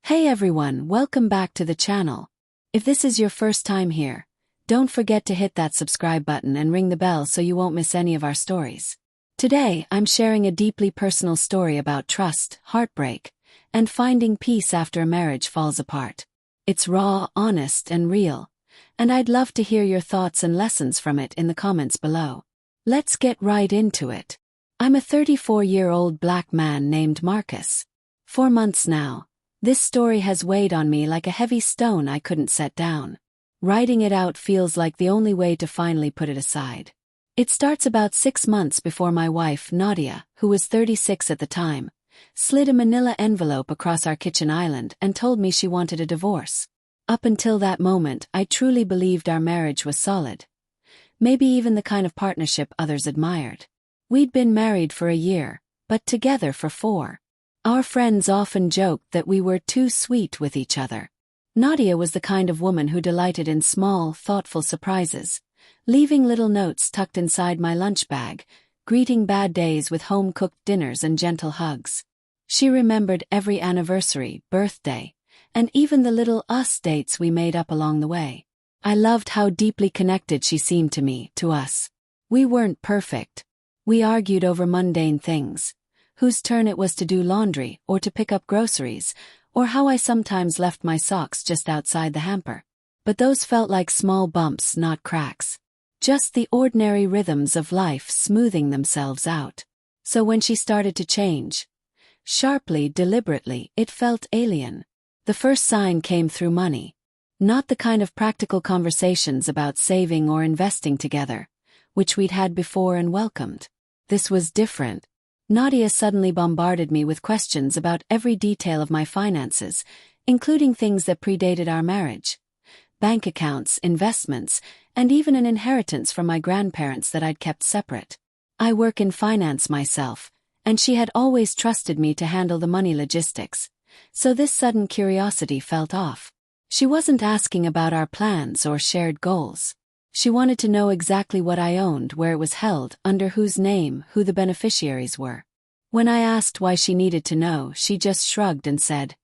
Hey everyone, welcome back to the channel. If this is your first time here, don't forget to hit that subscribe button and ring the bell so you won't miss any of our stories. Today, I'm sharing a deeply personal story about trust, heartbreak, and finding peace after a marriage falls apart. It's raw, honest, and real, and I'd love to hear your thoughts and lessons from it in the comments below. Let's get right into it. I'm a 34-year-old black man named Marcus. 4 months now. This story has weighed on me like a heavy stone I couldn't set down. Writing it out feels like the only way to finally put it aside. It starts about 6 months before my wife, Nadia, who was 36 at the time, slid a manila envelope across our kitchen island and told me she wanted a divorce. Up until that moment, I truly believed our marriage was solid. Maybe even the kind of partnership others admired. We'd been married for a year, but together for 4. Our friends often joked that we were too sweet with each other. Nadia was the kind of woman who delighted in small, thoughtful surprises, leaving little notes tucked inside my lunch bag, greeting bad days with home-cooked dinners and gentle hugs. She remembered every anniversary, birthday, and even the little us dates we made up along the way. I loved how deeply connected she seemed to me, to us. We weren't perfect. We argued over mundane things. Whose turn it was to do laundry, or to pick up groceries, or how I sometimes left my socks just outside the hamper. But those felt like small bumps, not cracks. Just the ordinary rhythms of life smoothing themselves out. So when she started to change, sharply, deliberately, it felt alien. The first sign came through money. Not the kind of practical conversations about saving or investing together, which we'd had before and welcomed. This was different. Nadia suddenly bombarded me with questions about every detail of my finances, including things that predated our marriage. Bank accounts, investments, and even an inheritance from my grandparents that I'd kept separate. I work in finance myself, and she had always trusted me to handle the money logistics, so this sudden curiosity felt off. She wasn't asking about our plans or shared goals. She wanted to know exactly what I owned, where it was held, under whose name, who the beneficiaries were. When I asked why she needed to know, she just shrugged and said,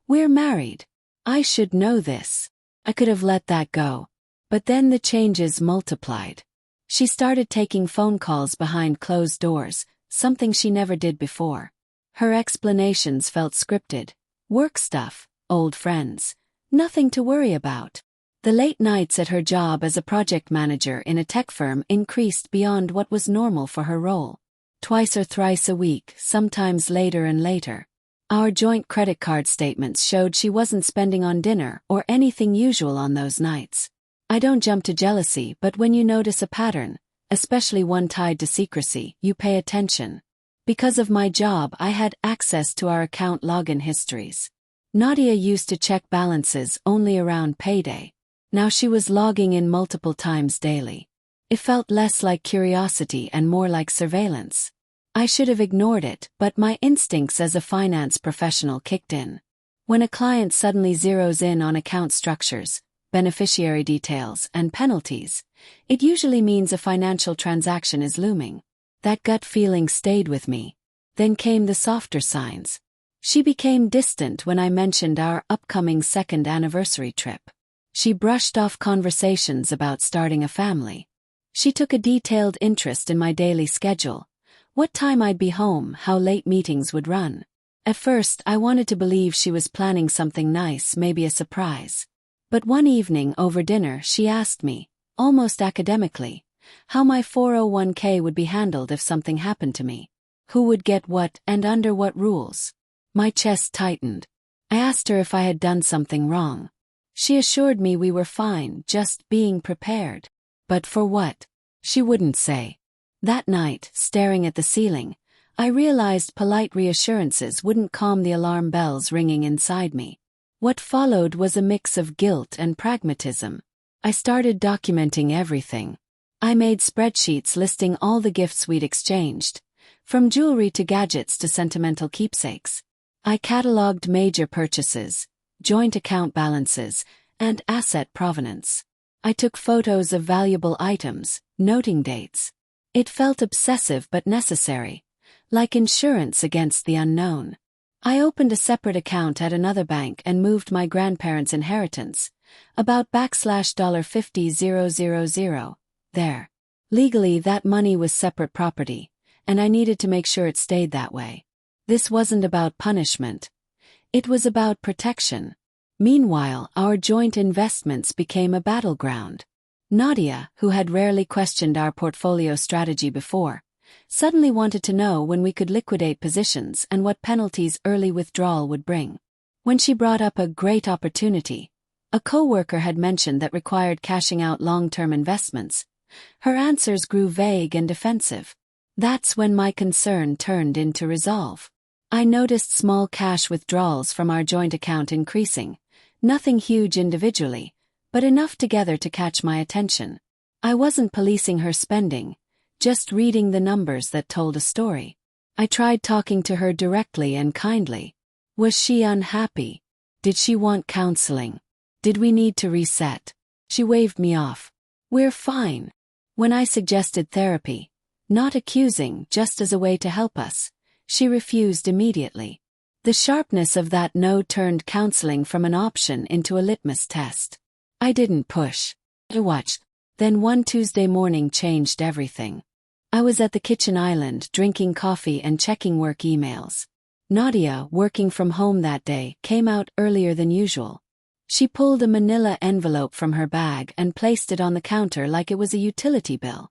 "We're married. I should know this." I could have let that go. But then the changes multiplied. She started taking phone calls behind closed doors, something she never did before. Her explanations felt scripted. Work stuff, old friends. Nothing to worry about. The late nights at her job as a project manager in a tech firm increased beyond what was normal for her role. Twice or thrice a week, sometimes later and later. Our joint credit card statements showed she wasn't spending on dinner or anything usual on those nights. I don't jump to jealousy, but when you notice a pattern, especially one tied to secrecy, you pay attention. Because of my job, I had access to our account login histories. Nadia used to check balances only around payday. Now she was logging in multiple times daily. It felt less like curiosity and more like surveillance. I should have ignored it, but my instincts as a finance professional kicked in. When a client suddenly zeroes in on account structures, beneficiary details, and penalties, it usually means a financial transaction is looming. That gut feeling stayed with me. Then came the softer signs. She became distant when I mentioned our upcoming 2nd anniversary trip. She brushed off conversations about starting a family. She took a detailed interest in my daily schedule, what time I'd be home, how late meetings would run. At first, I wanted to believe she was planning something nice, maybe a surprise. But one evening over dinner, she asked me, almost academically, how my 401k would be handled if something happened to me. Who would get what and under what rules? My chest tightened. I asked her if I had done something wrong. She assured me we were fine, just being prepared. But for what? She wouldn't say. That night, staring at the ceiling, I realized polite reassurances wouldn't calm the alarm bells ringing inside me. What followed was a mix of guilt and pragmatism. I started documenting everything. I made spreadsheets listing all the gifts we'd exchanged, from jewelry to gadgets to sentimental keepsakes. I cataloged major purchases, joint account balances, and asset provenance. I took photos of valuable items, noting dates. It felt obsessive but necessary, like insurance against the unknown. I opened a separate account at another bank and moved my grandparents' inheritance, about $50,000 there. Legally, that money was separate property, and I needed to make sure it stayed that way. This wasn't about punishment. It was about protection. Meanwhile, our joint investments became a battleground. Nadia, who had rarely questioned our portfolio strategy before, suddenly wanted to know when we could liquidate positions and what penalties early withdrawal would bring. When she brought up a great opportunity, a coworker had mentioned that required cashing out long-term investments, her answers grew vague and defensive. That's when my concern turned into resolve. I noticed small cash withdrawals from our joint account increasing, nothing huge individually, but enough together to catch my attention. I wasn't policing her spending, just reading the numbers that told a story. I tried talking to her directly and kindly. Was she unhappy? Did she want counseling? Did we need to reset? She waved me off. We're fine. When I suggested therapy, not accusing, just as a way to help us, she refused immediately. The sharpness of that no turned counseling from an option into a litmus test. I didn't push. I watched. Then one Tuesday morning changed everything. I was at the kitchen island drinking coffee and checking work emails. Nadia, working from home that day, came out earlier than usual. She pulled a manila envelope from her bag and placed it on the counter like it was a utility bill.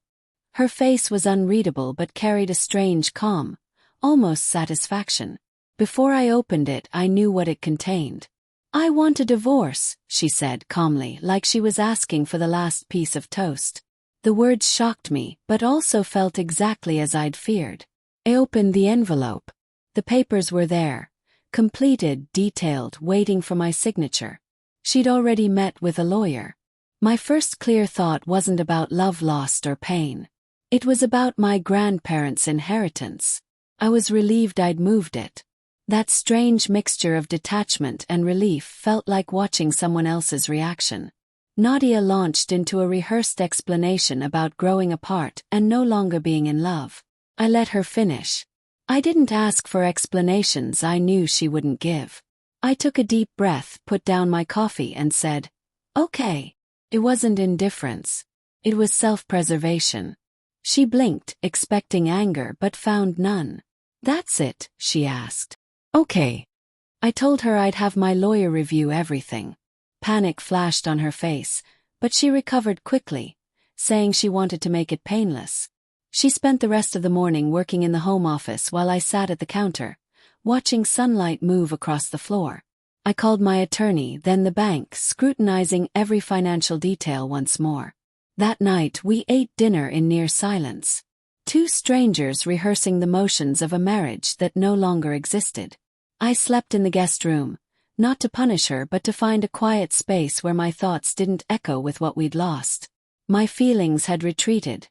Her face was unreadable but carried a strange calm, almost satisfaction. Before I opened it, I knew what it contained. I want a divorce, she said calmly, like she was asking for the last piece of toast. The words shocked me, but also felt exactly as I'd feared. I opened the envelope. The papers were there, completed, detailed, waiting for my signature. She'd already met with a lawyer. My first clear thought wasn't about love lost or pain. It was about my grandparents' inheritance. I was relieved I'd moved it. That strange mixture of detachment and relief felt like watching someone else's reaction. Nadia launched into a rehearsed explanation about growing apart and no longer being in love. I let her finish. I didn't ask for explanations I knew she wouldn't give. I took a deep breath, put down my coffee and said, "Okay." It wasn't indifference. It was self-preservation. She blinked, expecting anger but found none. "That's it?" she asked. "Okay." I told her I'd have my lawyer review everything. Panic flashed on her face, but she recovered quickly, saying she wanted to make it painless. She spent the rest of the morning working in the home office while I sat at the counter, watching sunlight move across the floor. I called my attorney, then the bank, scrutinizing every financial detail once more. That night we ate dinner in near silence. Two strangers rehearsing the motions of a marriage that no longer existed. I slept in the guest room, not to punish her but to find a quiet space where my thoughts didn't echo with what we'd lost. My feelings had retreated.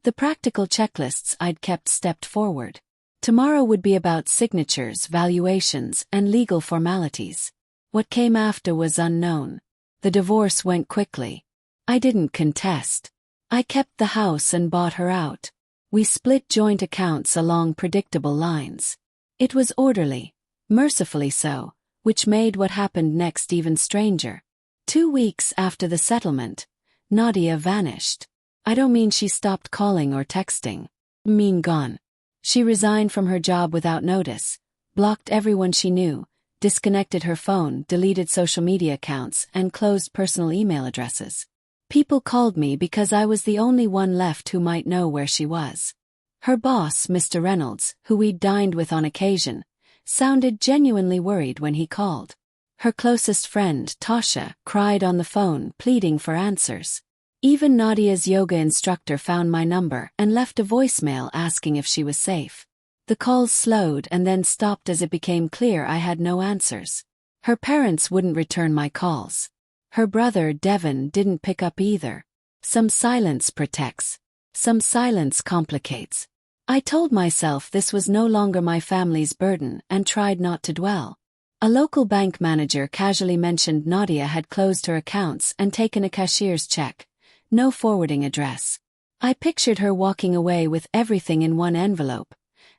The practical checklists I'd kept stepped forward. Tomorrow would be about signatures, valuations, and legal formalities. What came after was unknown. The divorce went quickly. I didn't contest. I kept the house and bought her out. We split joint accounts along predictable lines. It was orderly, mercifully so, which made what happened next even stranger. 2 weeks after the settlement, Nadia vanished. I don't mean she stopped calling or texting. I mean gone. She resigned from her job without notice, blocked everyone she knew, disconnected her phone, deleted social media accounts, and closed personal email addresses. People called me because I was the only one left who might know where she was. Her boss, Mr. Reynolds, who we'd dined with on occasion, sounded genuinely worried when he called. Her closest friend, Tasha, cried on the phone, pleading for answers. Even Nadia's yoga instructor found my number and left a voicemail asking if she was safe. The calls slowed and then stopped as it became clear I had no answers. Her parents wouldn't return my calls. Her brother, Devon, didn't pick up either. Some silence protects. Some silence complicates. I told myself this was no longer my family's burden and tried not to dwell. A local bank manager casually mentioned Nadia had closed her accounts and taken a cashier's check. No forwarding address. I pictured her walking away with everything in one envelope,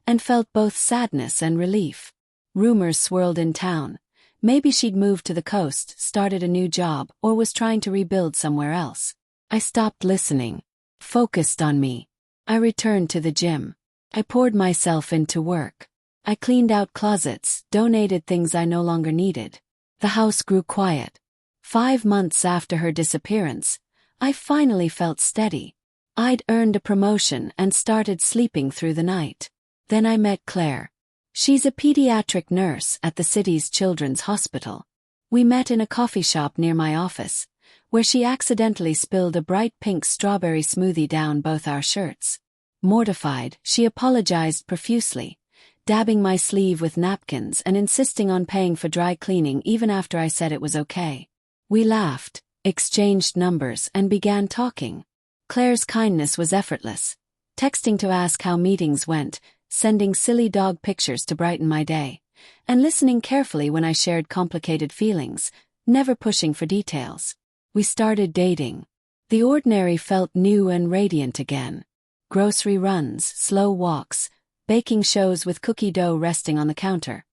and felt both sadness and relief. Rumors swirled in town. Maybe she'd moved to the coast, started a new job, or was trying to rebuild somewhere else. I stopped listening. Focused on me. I returned to the gym. I poured myself into work. I cleaned out closets, donated things I no longer needed. The house grew quiet. 5 months after her disappearance, I finally felt steady. I'd earned a promotion and started sleeping through the night. Then I met Claire. She's a pediatric nurse at the city's children's hospital. We met in a coffee shop near my office, where she accidentally spilled a bright pink strawberry smoothie down both our shirts. Mortified, she apologized profusely, dabbing my sleeve with napkins and insisting on paying for dry cleaning even after I said it was okay. We laughed, exchanged numbers, and began talking. Claire's kindness was effortless, texting to ask how meetings went, sending silly dog pictures to brighten my day, and listening carefully when I shared complicated feelings, never pushing for details. We started dating. The ordinary felt new and radiant again. Grocery runs, slow walks, baking shows with cookie dough resting on the counter.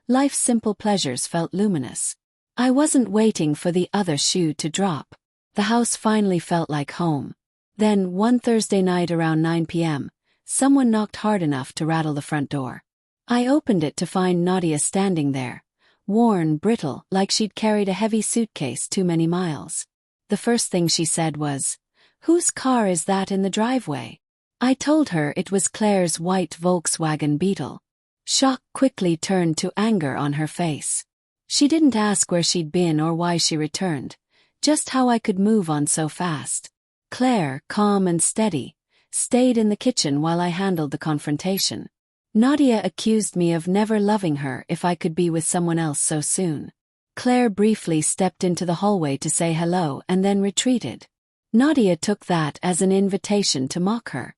Life's simple pleasures felt luminous. I wasn't waiting for the other shoe to drop. The house finally felt like home. Then, one Thursday night around 9 p.m., someone knocked hard enough to rattle the front door. I opened it to find Nadia standing there, worn, brittle, like she'd carried a heavy suitcase too many miles. The first thing she said was, "Whose car is that in the driveway?" I told her it was Claire's white Volkswagen Beetle. Shock quickly turned to anger on her face. She didn't ask where she'd been or why she returned, just how I could move on so fast. Claire, calm and steady, stayed in the kitchen while I handled the confrontation. Nadia accused me of never loving her if I could be with someone else so soon. Claire briefly stepped into the hallway to say hello and then retreated. Nadia took that as an invitation to mock her.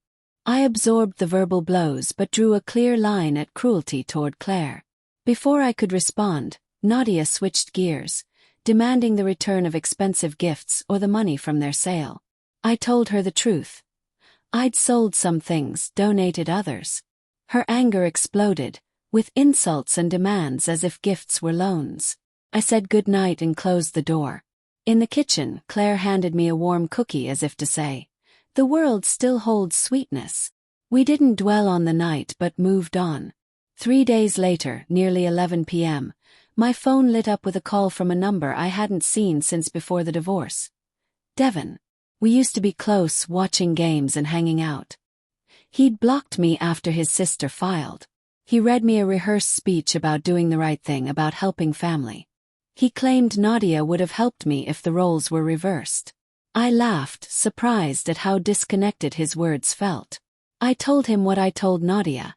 I absorbed the verbal blows but drew a clear line at cruelty toward Claire. Before I could respond, Nadia switched gears, demanding the return of expensive gifts or the money from their sale. I told her the truth. I'd sold some things, donated others. Her anger exploded, with insults and demands as if gifts were loans. I said goodnight and closed the door. In the kitchen, Claire handed me a warm cookie as if to say, "The world still holds sweetness." We didn't dwell on the night but moved on. 3 days later, nearly 11 p.m., my phone lit up with a call from a number I hadn't seen since before the divorce. Devon. We used to be close, watching games and hanging out. He'd blocked me after his sister filed. He read me a rehearsed speech about doing the right thing, about helping family. He claimed Nadia would have helped me if the roles were reversed. I laughed, surprised at how disconnected his words felt. I told him what I told Nadia.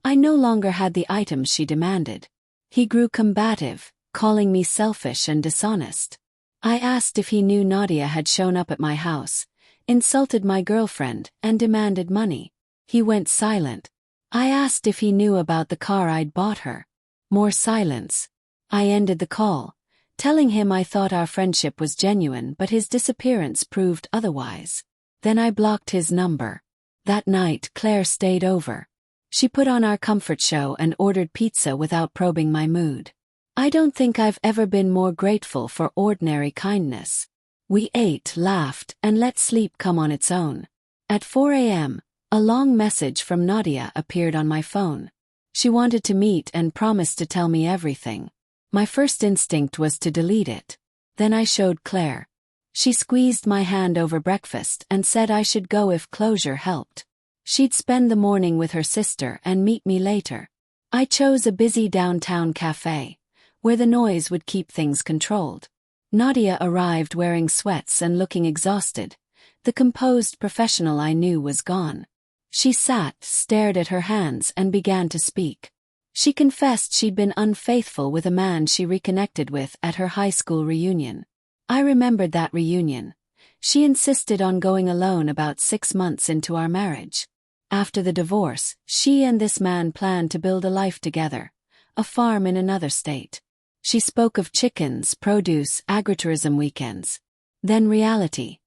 I no longer had the items she demanded. He grew combative, calling me selfish and dishonest. I asked if he knew Nadia had shown up at my house, insulted my girlfriend, and demanded money. He went silent. I asked if he knew about the car I'd bought her. More silence. I ended the call, telling him I thought our friendship was genuine but his disappearance proved otherwise. Then I blocked his number. That night Claire stayed over. She put on our comfort show and ordered pizza without probing my mood. I don't think I've ever been more grateful for ordinary kindness. We ate, laughed, and let sleep come on its own. At 4 a.m., a long message from Nadia appeared on my phone. She wanted to meet and promised to tell me everything. My first instinct was to delete it. Then I showed Claire. She squeezed my hand over breakfast and said I should go if closure helped. She'd spend the morning with her sister and meet me later. I chose a busy downtown cafe, where the noise would keep things controlled. Nadia arrived wearing sweats and looking exhausted. The composed professional I knew was gone. She sat, stared at her hands, and began to speak. She confessed she'd been unfaithful with a man she reconnected with at her high school reunion. I remembered that reunion. She insisted on going alone about 6 months into our marriage. After the divorce, she and this man planned to build a life together, a farm in another state. She spoke of chickens, produce, agritourism weekends. Then reality.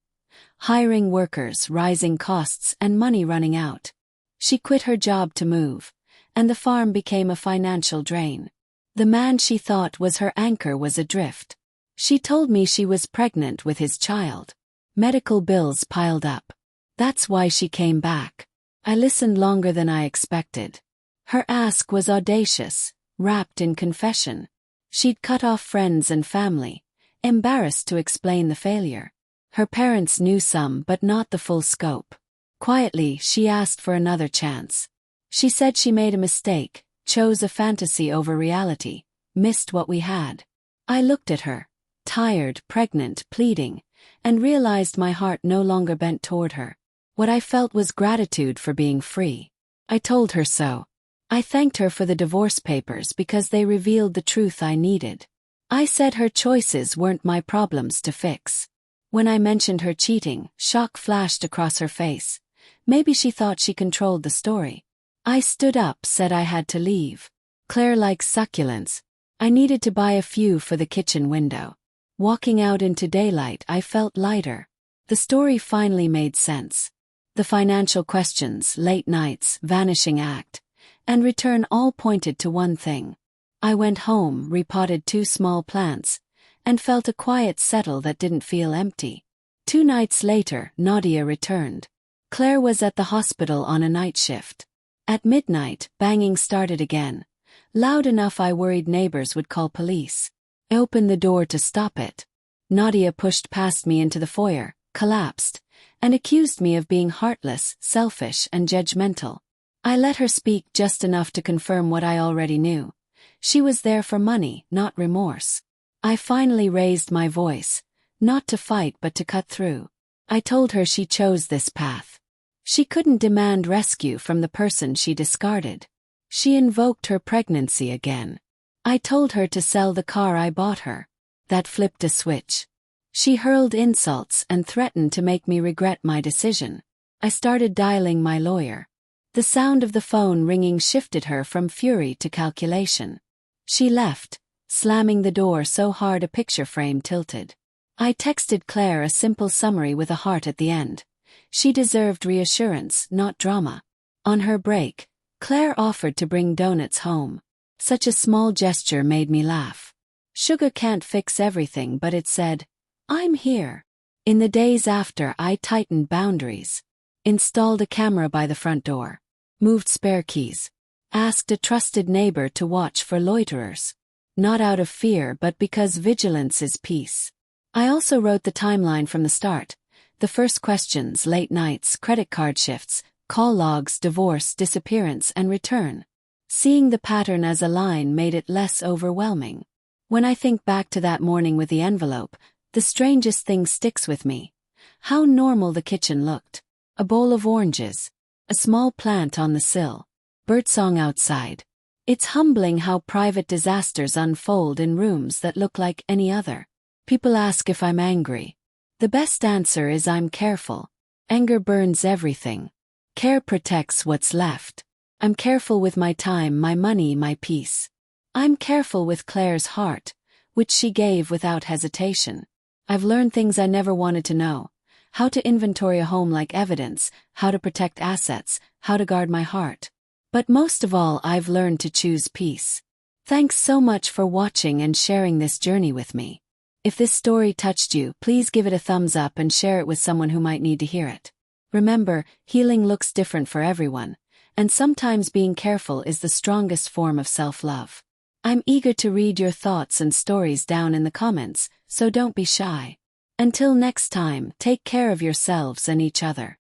Hiring workers, rising costs, and money running out. She quit her job to move, and the farm became a financial drain. The man she thought was her anchor was adrift. She told me she was pregnant with his child. Medical bills piled up. That's why she came back. I listened longer than I expected. Her ask was audacious, wrapped in confession. She'd cut off friends and family, embarrassed to explain the failure. Her parents knew some but not the full scope. Quietly, she asked for another chance. She said she made a mistake, chose a fantasy over reality, missed what we had. I looked at her, tired, pregnant, pleading, and realized my heart no longer bent toward her. What I felt was gratitude for being free. I told her so. I thanked her for the divorce papers because they revealed the truth I needed. I said her choices weren't my problems to fix. When I mentioned her cheating, shock flashed across her face. Maybe she thought she controlled the story. I stood up, said I had to leave. Claire likes succulents. I needed to buy a few for the kitchen window. Walking out into daylight, I felt lighter. The story finally made sense. The financial questions, late nights, vanishing act, and return all pointed to one thing. I went home, repotted 2 small plants, and felt a quiet settle that didn't feel empty. 2 nights later, Nadia returned. Claire was at the hospital on a night shift. At midnight, banging started again, loud enough I worried neighbors would call police. I opened the door to stop it. Nadia pushed past me into the foyer, collapsed, and accused me of being heartless, selfish, and judgmental. I let her speak just enough to confirm what I already knew. She was there for money, not remorse. I finally raised my voice, not to fight but to cut through. I told her she chose this path. She couldn't demand rescue from the person she discarded. She invoked her pregnancy again. I told her to sell the car I bought her. That flipped a switch. She hurled insults and threatened to make me regret my decision. I started dialing my lawyer. The sound of the phone ringing shifted her from fury to calculation. She left, slamming the door so hard a picture frame tilted. I texted Claire a simple summary with a heart at the end. She deserved reassurance, not drama. On her break, Claire offered to bring donuts home. Such a small gesture made me laugh. Sugar can't fix everything, but it said, "I'm here." In the days after, I tightened boundaries. Installed a camera by the front door. Moved spare keys. Asked a trusted neighbor to watch for loiterers. Not out of fear but because vigilance is peace. I also wrote the timeline from the start. The first questions, late nights, credit card shifts, call logs, divorce, disappearance, and return. Seeing the pattern as a line made it less overwhelming. When I think back to that morning with the envelope, the strangest thing sticks with me. How normal the kitchen looked. A bowl of oranges. A small plant on the sill. Birdsong outside. It's humbling how private disasters unfold in rooms that look like any other. People ask if I'm angry. The best answer is I'm careful. Anger burns everything. Care protects what's left. I'm careful with my time, my money, my peace. I'm careful with Claire's heart, which she gave without hesitation. I've learned things I never wanted to know. How to inventory a home like evidence, how to protect assets, how to guard my heart. But most of all, I've learned to choose peace. Thanks so much for watching and sharing this journey with me. If this story touched you, please give it a thumbs up and share it with someone who might need to hear it. Remember, healing looks different for everyone, and sometimes being careful is the strongest form of self-love. I'm eager to read your thoughts and stories down in the comments, so don't be shy. Until next time, take care of yourselves and each other.